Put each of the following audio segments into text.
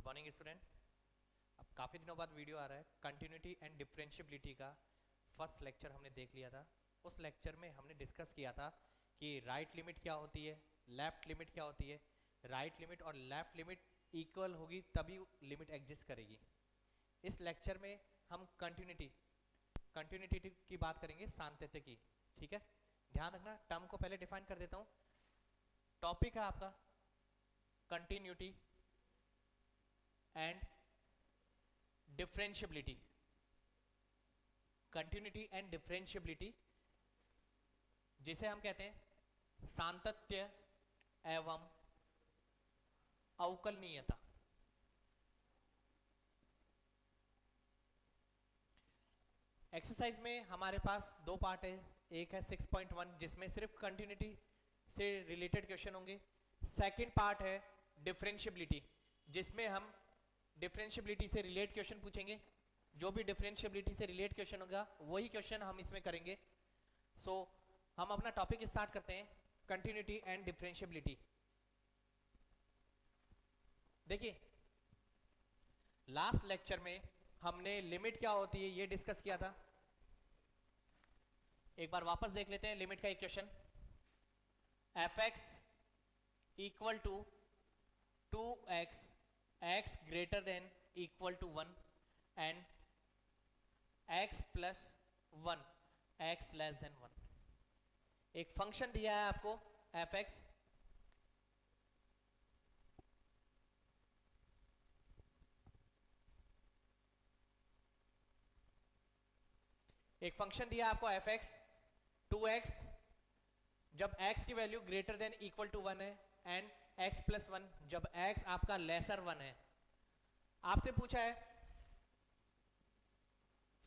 Morning student. अब काफ़ी दिनों बाद वीडियो आ रहा है। कंटिन्यूटी एंड डिफरेंशियबिलिटी का फर्स्ट लेक्चर हमने देख लिया था। उस लेक्चर में हमने डिस्कस किया था कि राइट लिमिट क्या होती है, लेफ़्ट लिमिट क्या होती है। राइट लिमिट और लेफ़्ट लिमिट इक्वल होगी तभी लिमिट एग्जिस्ट करेगी। इस लेक्चर में हम कंटिन्यूटी की बात करेंगे, सातत्य की। ठीक है, ध्यान रखना। टर्म को पहले डिफाइन कर देता हूँ। टॉपिक है आपका continuity and differentiability. Continuity and differentiability, जिसे हम कहते हैं सातत्य एवं अवकलनीयता। एक्सरसाइज में हमारे पास दो पार्ट है। एक है 6.1 जिसमें सिर्फ कंटिन्यूटी से रिलेटेड क्वेश्चन होंगे। सेकंड पार्ट है डिफरेंशियबिलिटी, जिसमें हम डिफरेंशियबिलिटी से रिलेट क्वेश्चन पूछेंगे। जो भी डिफरेंशियबिलिटी से रिलेट क्वेश्चन होगा वही क्वेश्चन हम इसमें करेंगे। सो हम अपना टॉपिक स्टार्ट करते हैं, कंटिन्यूटी एंड डिफरेंशियबिलिटी। देखिए, लास्ट लेक्चर में हमने लिमिट क्या होती है ये डिस्कस किया था। एक बार वापस देख लेते हैं लिमिट का equation. F x equal to 2x x greater than equal to 1 and x plus 1 x less than 1। एक फंक्शन दिया है आपको एफ एक्स, एक फंक्शन दिया आपको एफ एक्स 2x जब x की value greater than equal to 1 है एंड x प्लस 1 जब x आपका लेसर 1 है। आपसे पूछा है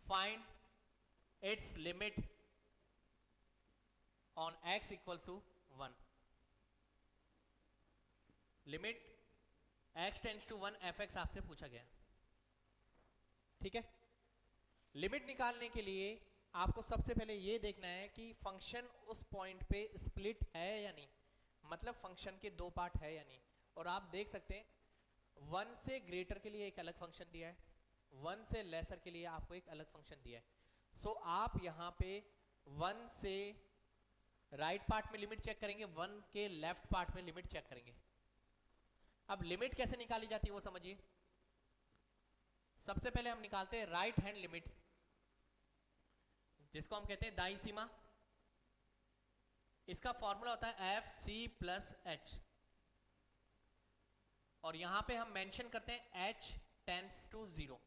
find its limit on x equals to 1। Limit x tends to 1 f x आपसे पूछा गया। ठीक है, लिमिट निकालने के लिए आपको सबसे पहले ये देखना है कि फंक्शन उस पॉइंट पे स्प्लिट है या नहीं, मतलब फंक्शन के दो पार्ट है या नहीं। और आप देख सकते हैं 1 से ग्रेटर के लिए एक अलग फंक्शन दिया है, 1 से लेसर के लिए आपको एक अलग फंक्शन दिया है। सो आप यहाँ पे 1 से राइट पार्ट में लिमिट चेक करेंगे, 1 के लेफ्ट पार्ट में लिमिट चेक करेंगे। अब लिमिट कैसे निकाली जाती है वो समझिए। सबसे पहले हम निकालते हैं राइट हैंड लिमिट, जिसको हम कहते हैं दाई सीमा। इसका फॉर्मूला होता है एफ सी प्लस एच, और यहां पे हम मेंशन करते हैं एच टेंड्स टू 0।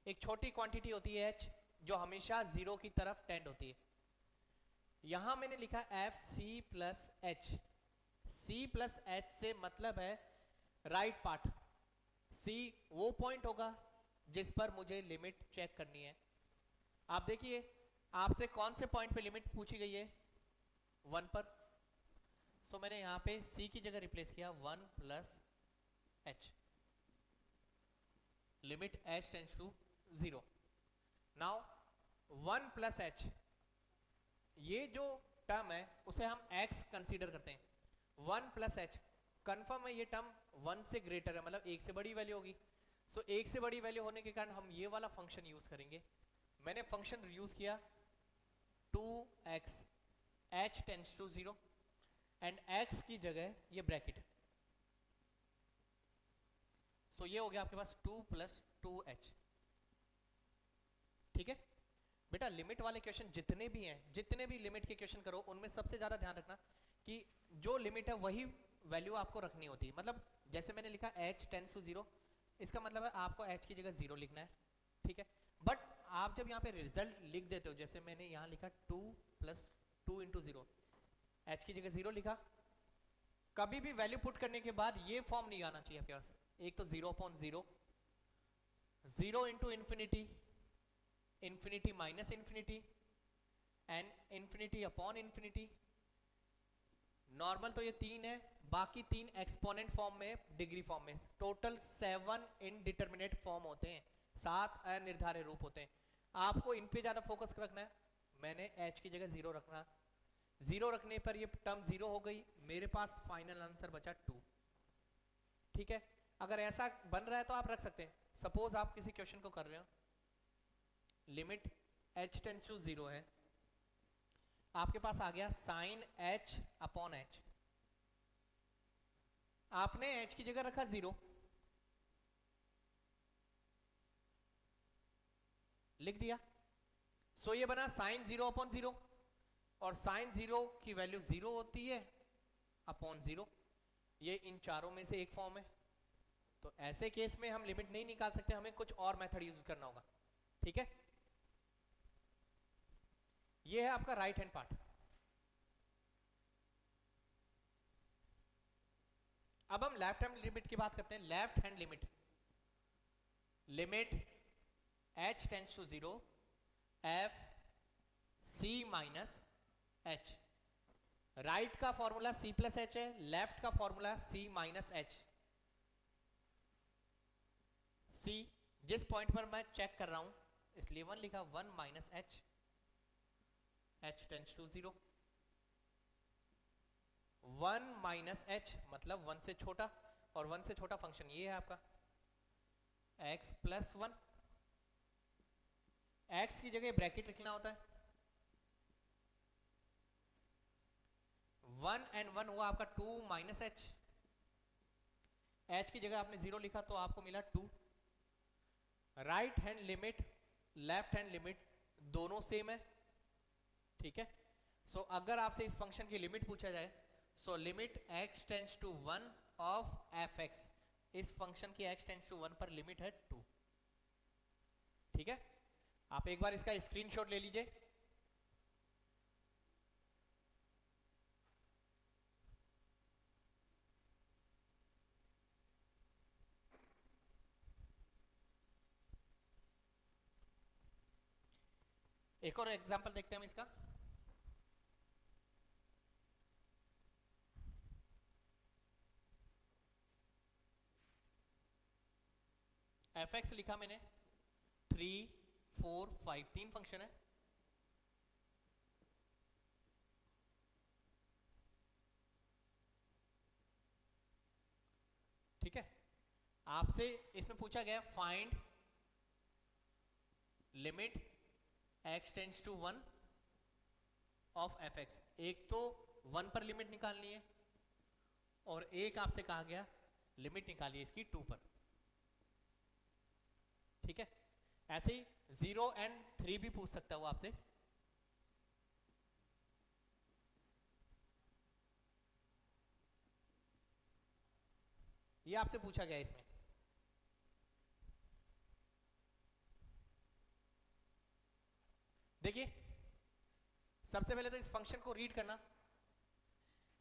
एक छोटी क्वांटिटी होती है एच जो हमेशा 0 की तरफ टेंड होती है। यहां मैंने लिखा f c plus h. C plus h से मतलब है राइट पार्ट। सी वो पॉइंट होगा जिस पर मुझे लिमिट चेक करनी है। आप देखिए आपसे कौन से पॉइंट पे लिमिट पूछी गई है, 1 पर। सो मैंने यहां पे c की जगह रिप्लेस किया 1 plus h, limit h tends to 0। Now 1 plus h, ये जो टर्म है उसे हम x कंसीडर करते हैं। 1 प्लस एच कंफर्म है, ये टर्म 1 से ग्रेटर है, मतलब 1 से बड़ी वैल्यू होगी। सो 1 से बड़ी वैल्यू होने के कारण हम ये वाला फंक्शन यूज करेंगे। मैंने फंक्शन यूज किया 2x h tends to 0 and x की जगह ये ब्रैकेट। सो ये हो गया आपके पास 2 प्लस 2h। ठीक है बेटा, लिमिट वाले क्वेश्चन जितने भी हैं, जितने भी लिमिट के क्वेश्चन करो, उनमें सबसे ज्यादा ध्यान रखना कि जो लिमिट है वही वैल्यू आपको रखनी होती है। मतलब जैसे मैंने लिखा h टेंड्स टू 0, इसका मतलब है आपको h की जगह 0 लिखना है। ठीक है, बट आप जब यहाँ पे रिजल्ट लिख देते हो, जैसे मैंने यहाँ लिखा 2 प्लस 2 इंटू 0, h की जगह 0 लिखा। कभी भी वैल्यू पुट करने के बाद ये फॉर्म नहीं आना चाहिए आपके पास। एक तो 0/0, 0 into infinity, infinity minus infinity and infinity upon infinity. Normal तो ये 3 है, बाकी 3 एक्सपोनेंट फॉर्म में, डिग्री फॉर्म में। टोटल 7 इनडिटरमिनेट फॉर्म होते हैं, 7 अनिर्धारित रूप होते हैं। आपको इन पे ज्यादा फोकस रखना है। मैंने h की जगह 0 रखना, 0 रखने पर ये टर्म 0 हो गई, मेरे पास फाइनल आंसर बचा 2। ठीक है, अगर ऐसा बन रहा है तो आप रख सकते हैं। सपोज आप किसी क्वेश्चन को कर रहे हो, लिमिट h टेंड्स टू 0 है, आपके पास आ गया साइन h अपॉन h, आपने h की जगह रखा 0, लिख दिया। सो ये बना साइन 0 अपॉन 0, और साइन 0 की वैल्यू 0 होती है अपॉन 0, ये इन चारों में से एक फॉर्म है। तो ऐसे केस में हम लिमिट नहीं निकाल सकते, हमें कुछ और मेथड यूज करना होगा। ठीक है, ये है आपका राइट हैंड पार्ट। अब हम लेफ्ट हैंड लिमिट की बात करते हैं। Left hand limit, limit h tends to 0 f c minus h। Right का फॉर्मूला c प्लस h है, लेफ्ट का formula c minus h। c जिस पॉइंट पर मैं चेक कर रहा हूं इसलिए 1 लिखा, 1 minus h, h tends to 0। 1 minus h मतलब 1 से छोटा, और 1 से छोटा फंक्शन ये है आपका x प्लस 1। x की जगह ब्रैकेट लिखना होता है, 1 एंड 1 हुआ आपका 2 माइनस h, h की जगह आपने 0 लिखा तो आपको मिला 2। Right hand limit, left hand limit दोनों सेम है। ठीक है, सो अगर आपसे इस फंक्शन की लिमिट पूछा जाए, so limit x tends to 1 of fx, इस फंक्शन की x टेंड्स टू 1 पर लिमिट है 2। ठीक है, आप एक बार इसका स्क्रीनशॉट ले लीजिए। एक और एग्जांपल देखते हैं हम इसका। fx लिखा मैंने 3 4 5, 3 फंक्शन है। ठीक है, आपसे इसमें पूछा गया find limit x tends to 1 of fx। एक तो 1 पर लिमिट निकालनी है, और एक आपसे कहा गया लिमिट निकालिए इसकी 2 पर। ठीक है, ऐसे ही 0 एंड 3 भी पूछ सकता है वो आपसे। ये आपसे पूछा गया इसमें। देखिए, सबसे पहले तो इस फंक्शन को रीड करना।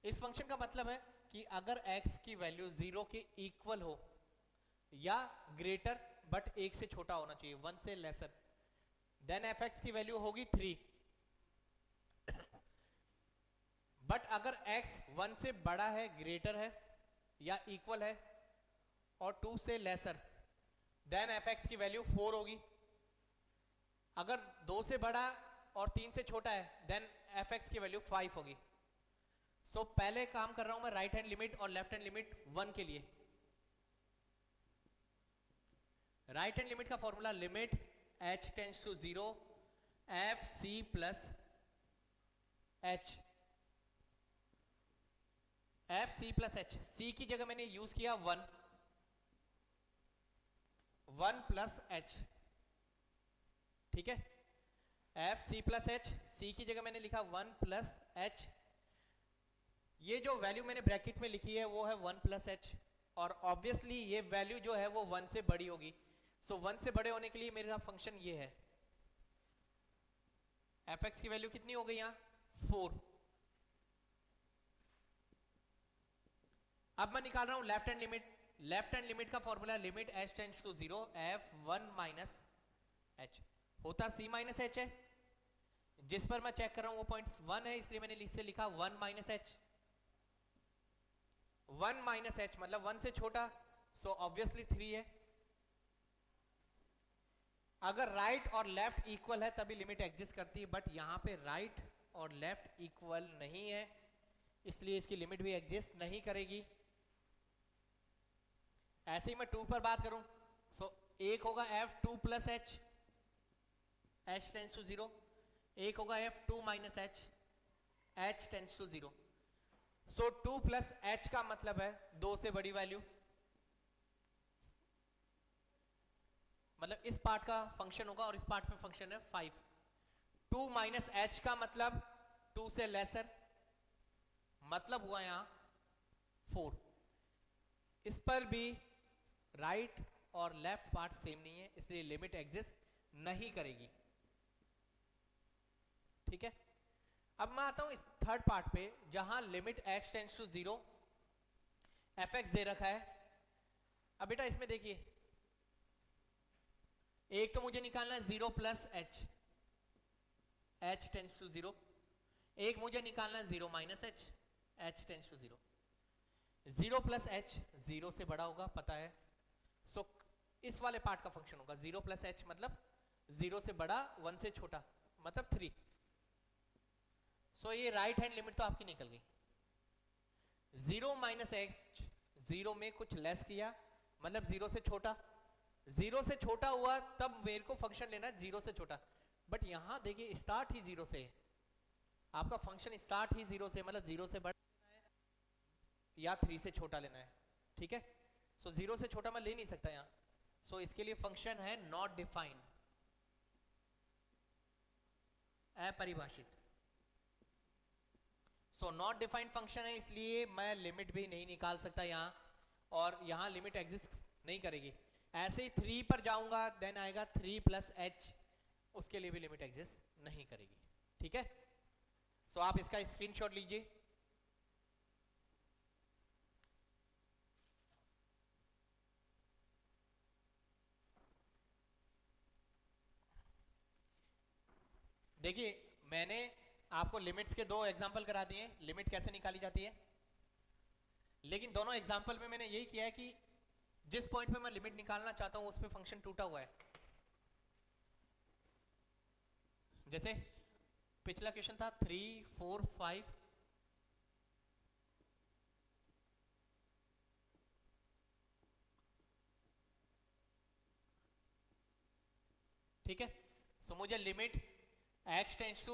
इस फंक्शन का मतलब है कि अगर x की वैल्यू 0 के इक्वल हो या ग्रेटर बट 1 से छोटा होना चाहिए, 1 से लेसर, देन fx की वैल्यू होगी 3। बट अगर x 1 से बड़ा है, ग्रेटर है या इक्वल है और 2 से लेसर, देन fx की वैल्यू 4 होगी। अगर 2 से बड़ा और 3 से छोटा है देन fx की वैल्यू 5 होगी। सो पहले काम कर रहा हूं मैं राइट हैंड लिमिट और लेफ्ट हैंड लिमिट 1 के लिए। राइट हैंड लिमिट का formula limit h tends to 0 f c plus h, f c plus h। c की जगह मैंने यूज किया 1, 1 प्लस h। ठीक है, एफ सी प्लस एच, सी की जगह मैंने लिखा 1 प्लस एच। ये जो वैल्यू मैंने ब्रैकेट में लिखी है वो है 1 प्लस एच, और ऑब्वियसली ये वैल्यू जो है वो 1 से बड़ी होगी। सो 1 से बड़े होने के लिए मेरा फंक्शन ये है। एफ एक्स की वैल्यू कितनी हो गई यहाँ 4। अब मैं निकाल रहा हूं left hand limit. Left hand limit का formula limit h tends to 0 f 1 minus h, होता c माइनस एच है। जिस पर मैं चेक कर रहा हूं वो पॉइंट 1 है, इसलिए मैंने इसे लिखा 1 माइनस एच। 1 माइनस एच मतलब 1 से छोटा, सो ऑब्वियसली 3 है। अगर राइट और लेफ्ट इक्वल है तभी लिमिट एग्जिस्ट करती है, बट यहां पे राइट और लेफ्ट इक्वल नहीं है, इसलिए इसकी लिमिट भी एग्जिस्ट नहीं करेगी। ऐसे ही मैं 2 पर बात करूं, सो एक होगा f 2 plus h, h tends to 0, एक होगा f 2 minus h, h tends to 0। So 2 plus h का मतलब है 2 से बड़ी वैल्यू, मतलब इस पार्ट का फंक्शन होगा और इस पार्ट में फंक्शन है 5। 2 माइनस h का मतलब 2 से लेसर, मतलब हुआ यहां 4। इस पर भी राइट और लेफ्ट पार्ट सेम नहीं है, इसलिए लिमिट एग्जिस्ट नहीं करेगी। ठीक है, अब मैं आता हूं इस थर्ड पार्ट पे जहां limit x tends to 0, fx दे रखा है। अब बेटा इसमें देखिए, एक तो मुझे निकालना है 0 plus h, h tends to 0, एक मुझे निकालना है 0 minus h, h tends to 0। 0 plus h 0 से बड़ा होगा, पता है, सो इस वाले पार्ट का फंक्शन होगा 0 प्लस h, मतलब 0 से बड़ा 1 से छोटा, मतलब 3। सो ये राइट हैंड लिमिट तो आपकी निकल गई। 0 माइनस h 0 में कुछ लेस किया, मतलब 0 से छोटा, 0 से छोटा हुआ तब मेरे को फंक्शन लेना है 0 से छोटा। बट यहां देखिए स्टार्ट ही 0 से है, आपका फंक्शन स्टार्ट ही 0 से, मतलब 0 से बड़ा या 3 से छोटा लेना है। ठीक है, सो 0 से छोटा मैं ले नहीं सकता यहां, सो इसके लिए फंक्शन है नॉट डिफाइंड, अपरिभाषित। सो नॉट डिफाइंड फंक्शन है, इसलिए मैं लिमिट भी नहीं निकाल सकता यहां, और यहां लिमिट एग्जिस्ट नहीं करेगी। ऐसे ही 3 पर जाऊंगा, देन आएगा 3 प्लस h, उसके लिए भी लिमिट एग्जिस्ट नहीं करेगी। ठीक है, सो आप इसका स्क्रीनशॉट लीजिए। देखिए मैंने आपको लिमिट्स के 2 एग्जांपल करा दिए, लिमिट कैसे निकाली जाती है, लेकिन दोनों एग्जांपल में मैंने यही किया है कि जिस पॉइंट पे मैं लिमिट निकालना चाहता हूं उस पे फंक्शन टूटा हुआ है। जैसे पिछला क्वेश्चन था 3 4 5, ठीक है, सो मुझे लिमिट x टेंस टू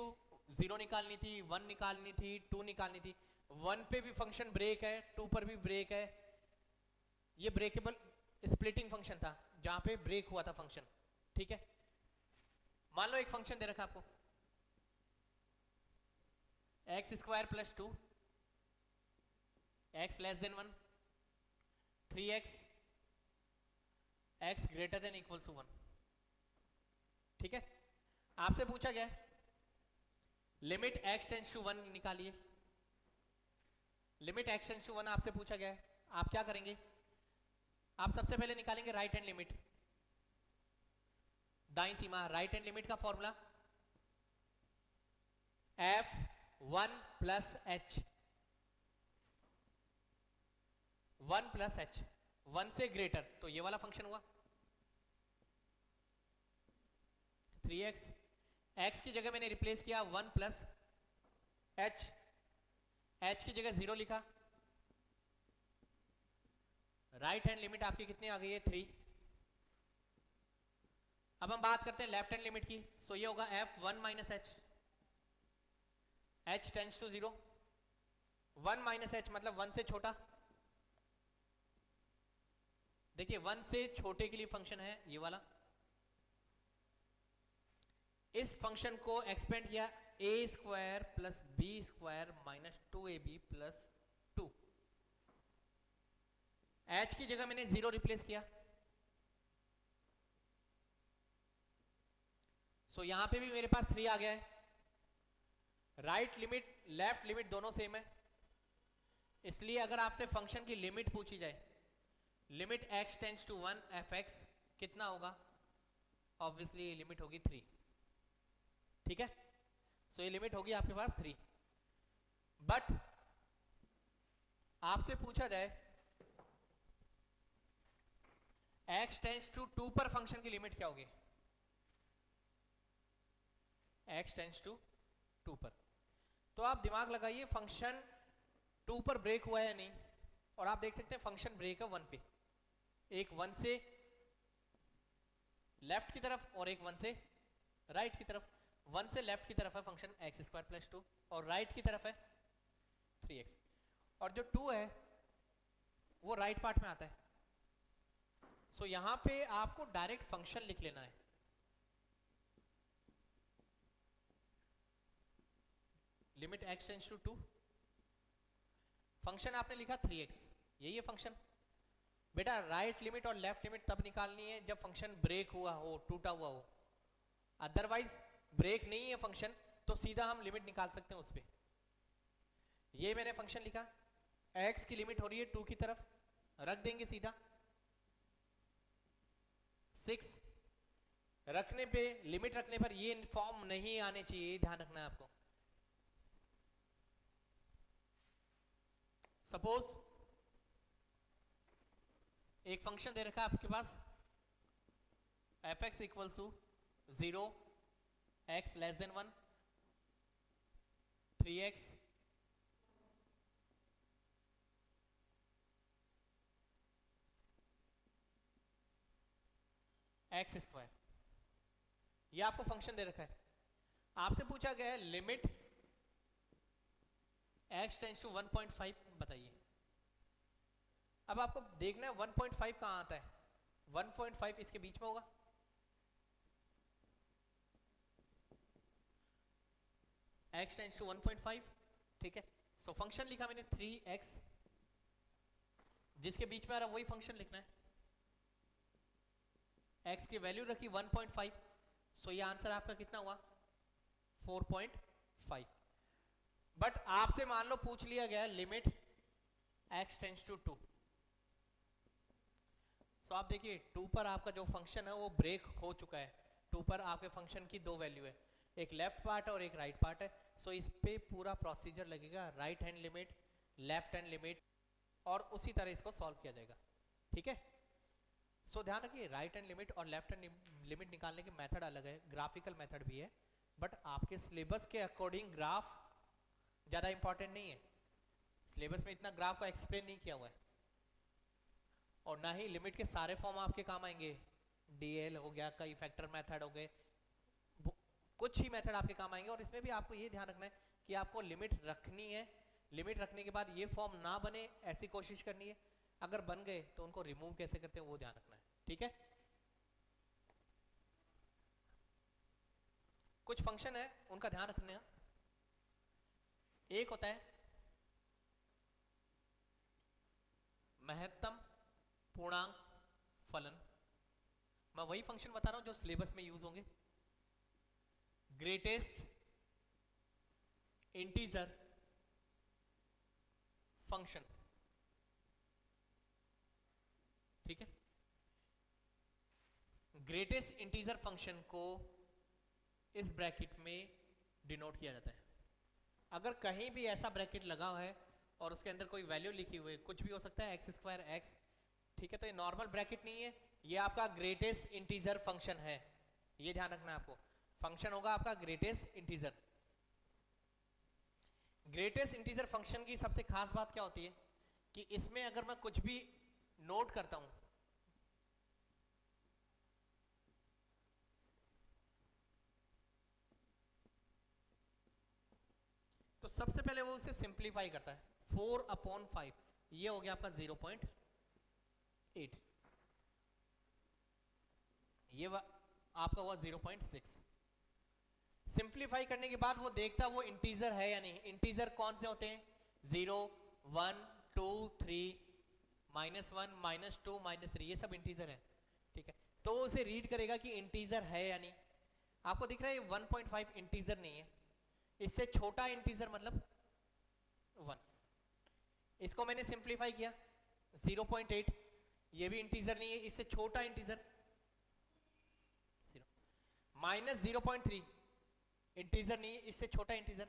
0 निकालनी थी, 1 निकालनी थी, 2 निकालनी थी। 1 पे भी फंक्शन ब्रेक है, 2 पर भी ब्रेक है, ये ब्रेकेबल स्प्लिटिंग फंक्शन था जहां पे ब्रेक हुआ था फंक्शन। ठीक है, मान लो एक फंक्शन दे रखा आपको x square plus 2, x less than 1, 3x, x greater than equal to 1। ठीक है, आपसे पूछा गया लिमिट x टेंस टू 1 निकालिए, लिमिट x टेंस टू 1 आपसे पूछा गया है, आप क्या करेंगे? आप सबसे पहले निकालेंगे राइट हैंड लिमिट, दाईं सीमा। राइट हैंड लिमिट का formula f1 plus h, 1 plus h, 1 से ग्रेटर, तो ये वाला फंक्शन हुआ 3x, x की जगह मैंने रिप्लेस किया 1 प्लस h, h की जगह 0 लिखा। राइट हैंड लिमिट आपकी कितनी आ गई है? 3। अब हम बात करते हैं लेफ्ट हैंड लिमिट की, सो ये होगा f1 minus h, h tends to 0, 1 minus h मतलब 1 से छोटा। देखिए 1 से छोटे के लिए फंक्शन है ये वाला, इस फंक्शन को एक्सपेंड किया a square plus B square minus 2ab plus 2, h की जगह मैंने 0 रिप्लेस किया, सो यहां पे भी मेरे पास 3 आ गया है। राइट लिमिट लेफ्ट लिमिट दोनों सेम है, इसलिए अगर आपसे फंक्शन की लिमिट पूछी जाए, limit x tends to 1 fx कितना होगा? ऑब्वियसली ये लिमिट होगी 3। ठीक है, सो ये लिमिट होगी आपके पास 3। बट आपसे पूछा जाए x टेंस टू 2 पर फंक्शन की लिमिट क्या होगी? x टेंस टू 2 पर, तो आप दिमाग लगाइए फंक्शन 2 पर ब्रेक हुआ है या नहीं, और आप देख सकते हैं फंक्शन ब्रेक है 1 पे। एक 1 से लेफ्ट की तरफ और एक 1 से राइट की तरफ। 1 से लेफ्ट की तरफ है फंक्शन एक्स स्क्वायर प्लस 2 और राइट की तरफ है 3x, और जो 2 है वो राइट पार्ट में आता है। सो यहां पे आपको डायरेक्ट फंक्शन लिख लेना है। Limit x tends to 2, function आपने लिखा 3x, यही है फंक्शन। बेटा राइट लिमिट और लेफ्ट लिमिट तब निकालनी है जब फंक्शन ब्रेक हुआ हो, टूटा हुआ हो। अदरवाइज ब्रेक नहीं है फंक्शन तो सीधा हम लिमिट निकाल सकते हैं उस पर। ये मैंने फंक्शन लिखा, x की लिमिट हो रही है 2 की तरफ, रख देंगे सीधा 6। रखने पे, लिमिट रखने पर ये फॉर्म नहीं आने चाहिए, ध्यान रखना है आपको। सपोज एक फंक्शन दे रखा है आपके पास f(x) equals to 0, x less than 1, 3x x square, ये आपको फंक्शन दे रखा है। आपसे पूछा गया है लिमिट x टेंड्स टू 1.5, बताइए। अब आपको देखना है 1.5 कहां आता है। 1.5 इसके बीच में होगा, x टेंड्स टू 1.5, ठीक है। सो फंक्शन लिखा मैंने 3x, जिसके बीच में आ रहा वही फंक्शन लिखना है। x की वैल्यू रखी 1.5, सो ये आंसर आपका कितना हुआ 4.5। बट आपसे मान लो पूछ लिया गया limit x tends to 2, so आप देखिए 2 पर आपका जो फंक्शन है वो ब्रेक हो चुका है। 2 पर आपके फंक्शन की 2 वैल्यू है, एक लेफ्ट पार्ट है और एक राइट पार्ट है। सो इस पे पूरा प्रोसीजर लगेगा, right hand limit, left hand limit, और उसी तरह इसको सॉल्व किया जाएगा, ठीक है। सो ध्यान रखिए राइट हैंड लिमिट और लेफ्ट हैंड लिमिट निकालने की मेथड अलग है, ग्राफिकल मेथड भी है, बट आपके सिलेबस के अकॉर्डिंग ग्राफ ज़्यादा इंपॉर्टेंट नहीं है। सिलेबस में इतना ग्राफ को एक्सप्लेन नहीं किया हुआ है, और ना ही लिमिट के सारे फॉर्म आपके काम आएंगे। डीएल हो गया, कई फैक्टर मेथड हो गए, कुछ ही मेथड आपके काम आएंगे। और इसमें भी आपको ये ध्यान रखना है कि आपको लिमिट रखनी है, लिमिट रखने के बाद ये फॉर्म ना बने ऐसी कोशिश करनी है। अगर बन गए तो उनको रिमूव कैसे करते हैं वो ध्यान रखना है, ठीक है। कुछ फंक्शन है उनका ध्यान रखना है। एक होता है महत्तम पूर्णांक फलन, मैं वही फंक्शन बता रहा हूं जो सिलेबस में यूज होंगे। ग्रेटेस्ट इंटीजर फंक्शन, ठीक है। ग्रेटेस्ट इंटीजर फंक्शन को इस ब्रैकेट में डिनोट किया जाता है। अगर कहीं भी ऐसा ब्रैकेट लगा हुआ है और उसके अंदर कोई वैल्यू लिखी हुई है, कुछ भी हो सकता है एक्स स्क्वायर एक्स, ठीक है, तो ये नॉर्मल ब्रैकेट नहीं है, ये आपका ग्रेटेस्ट इंटीजर फंक्शन है। ये ध्यान रखना है आपको, फंक्शन होगा आपका greatest integer. Greatest integer function की सबसे खास बात क्या होती है कि इसमें अगर मैं कुछ भी नोट करता हूं, तो सबसे पहले वो उसे सिंप्लीफाई करता है। 4/5 ये हो गया आपका 0.8, ये आपका हुआ 0.6। सिंप्लीफाई करने के बाद वो देखता वो इंटीजर है या नहीं। इंटीजर कौन से होते हैं? 0, 1, 2, 3, -1, -2, -3, ये सब इंटीजर है, ठीक है। तो उसे रीड करेगा कि इंटीजर है या नहीं। आपको दिख रहा है 1.5 इंटीजर नहीं है, इससे छोटा इंटीजर मतलब 1। इसको मैंने सिंप्लीफाई किया 0.8, ये भी इंटीजर नहीं है, इससे छोटा इंटीजर 0। -0.3 इंटीजर नहीं है, इससे छोटा इंटीजर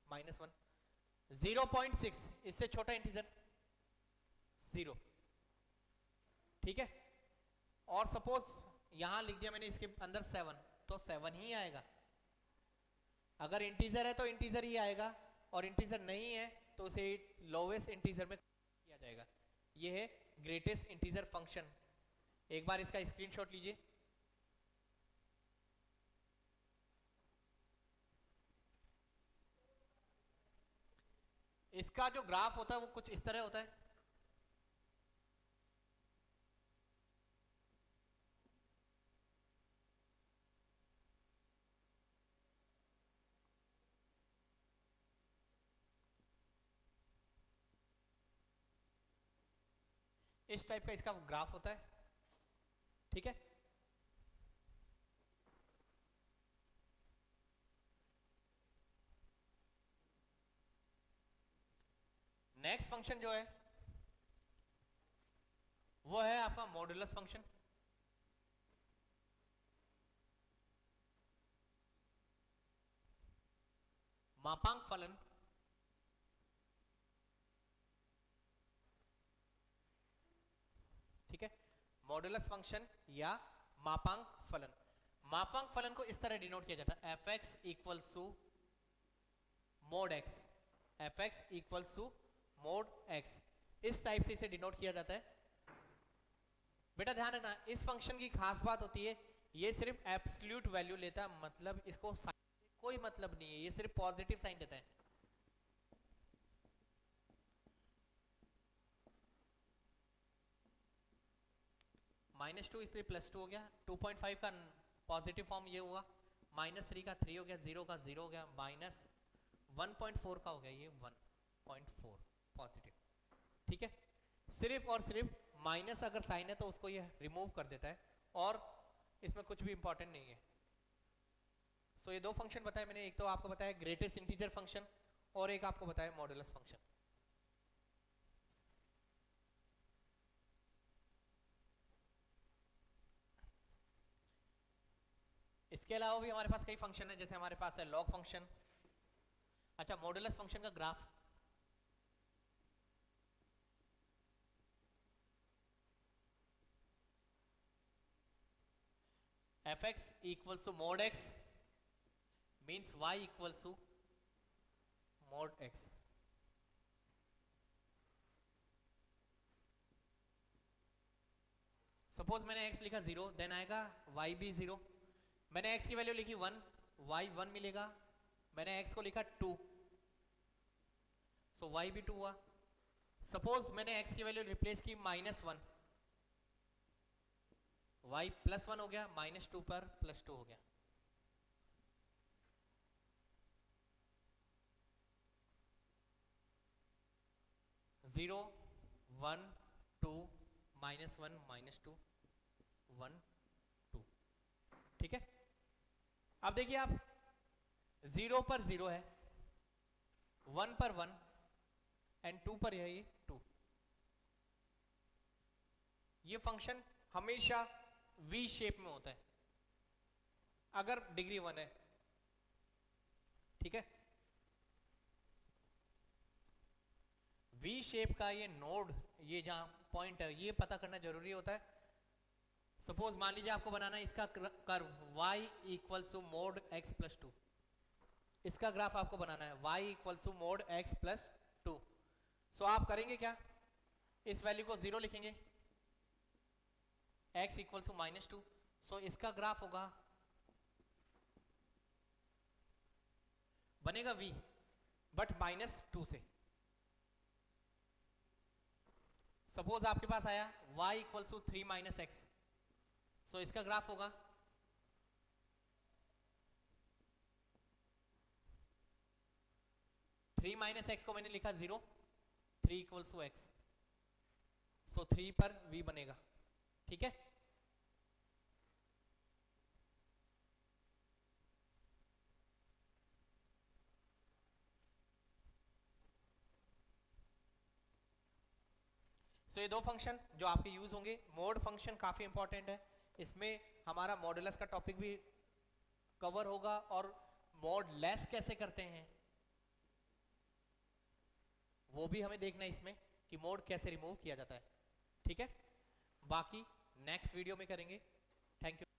-1। 0.6 इससे छोटा इंटीजर 0, ठीक है। और सपोज यहां लिख दिया मैंने इसके अंदर 7, तो 7 ही आएगा। अगर इंटीजर है तो इंटीजर ही आएगा, और इंटीजर नहीं है तो उसे लोवेस्ट इंटीजर में किया जाएगा। ये है ग्रेटेस्ट इंटीजर फंक्शन, एक बार इसका स्क्रीनशॉट लीजिए। इसका जो ग्राफ होता है वो कुछ इस तरह होता है। इस टाइप का इसका ग्राफ होता है, ठीक है। नेक्स्ट फंक्शन जो है वो है आपका मॉड्यूलस फंक्शन। मापांक फलन, ठीक है, मॉड्यूलस फंक्शन या मापांक फलन। मापांक फलन को इस तरह डिनोट किया जाता है, f x equals to mod x, f x equals to mod x, इस टाइप से इसे डिनोट किया जाता है। बेटा ध्यान रखना, इस फंक्शन की खास बात होती है ये सिर्फ एब्सोल्यूट वैल्यू लेता है, मतलब इसको साइन कोई मतलब नहीं है, ये सिर्फ पॉजिटिव साइन देता है। -2 इसलिए +2 हो गया, 2.5 का पॉजिटिव फॉर्म ये हुआ, -3 का 3 हो गया, 0 का 0 हो गया, -1.4 का हो गया ये 1.4 पॉजिटिव, ठीक है। सिर्फ और सिर्फ माइनस अगर साइन है तो उसको ये रिमूव कर देता है, और इसमें कुछ भी इंपॉर्टेंट नहीं है। सो ये दो फंक्शन बताए मैंने, एक तो आपको बताया ग्रेटेस्ट इंटीजर फंक्शन और एक आपको बताया मॉड्यूलस फंक्शन। इसके अलावा भी हमारे पास कई फंक्शन है, जैसे हमारे पास है लॉग फंक्शन। अच्छा, मॉड्यूलस फंक्शन का graph, f x equals to mod x means y equals to mod x. Suppose मैंने x लिखा 0, देन आएगा y भी 0। मैंने x की वैल्यू लिखी 1, y 1 मिलेगा। मैंने x को लिखा 2, सो y भी 2 हुआ। सपोज मैंने x की वैल्यू रिप्लेस की -1, y +1 हो गया, -2 पर +2 हो गया। ज़ीरो 1 2 -1 -2 1 2, ठीक है। अब देखिए आप, 0 पर 0 है, 1 पर 1 एंड 2 पर है ये 2। ये फंक्शन हमेशा V शेप में होता है अगर डिग्री 1 है, ठीक है। V शेप का ये नोड, ये जहां पॉइंट है, ये पता करना जरूरी होता है। सपोज मान लीजिए आपको बनाना है इसका curve y equals to mod x plus 2, इसका ग्राफ आपको बनाना है y equals to mod x plus 2। So आप करेंगे क्या, इस वैल्यू को 0 लिखेंगे, x इक्वल्स टू -2, सो इसका ग्राफ होगा, बनेगा v बट -2 से। सपोज आपके पास आया y इक्वल्स टू 3 - x, सो इसका ग्राफ होगा थ्री माइनस एक्स को मैंने लिखा 0, 3 इक्वल्स टू x, सो 3 पर v बनेगा, ठीक है। सो ये दो फंक्शन जो आपके यूज होंगे, मोड फंक्शन काफी इंपॉर्टेंट है, इसमें हमारा मॉडुलस का टॉपिक भी कवर होगा, और मोड लेस कैसे करते हैं वो भी हमें देखना है इसमें, कि मोड कैसे रिमूव किया जाता है, ठीक है। बाकी नेक्स्ट वीडियो में करेंगे। Thank you.